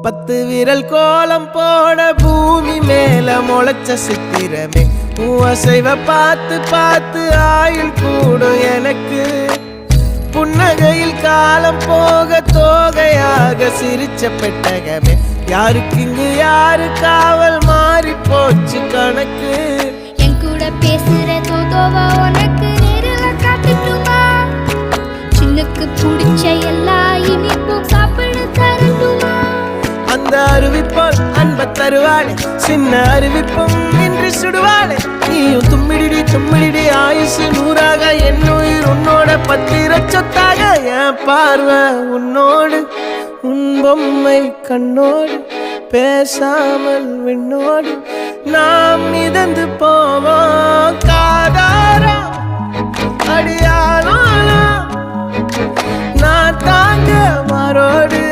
10 விரல் கோலம் போட பூமி மேல முளைச்ச சித்திரமே அசைவ பார்த்து பார்த்து ஆயுள் கூடும் எனக்கு புன்னகையில் காலம் போக தோகையாக சிரிச்ச பெட்டகமே யாருக்கு இங்கு யாரு காவல் மாறி போச்சு கணக்கு என் கூட பேசுற தோதோவா உனக்கு நேரில் காட்டுட்டுமா சின்னுக்கு பிடிச்ச எல்லா இனிப்பும் சாப்பிட தரட்டுமா அந்த அறிவிப்பால் அன்ப தருவாளே சின்ன அறிவிப்பும் இன்று சுடுவாளே நீயும் தும்மிடி தும்மிடி ஆயுசு 100ஆக என் உயிர் உன்னோட 10 சொத்தாக என் பார்வை உன்னோடு உன் பொம்மை கண்ணோடு பேசாமல் விண்ணோடு நாம் மிதந்து போவோம் காதாரா அடியாளோ நான் தாங்க மாறோடு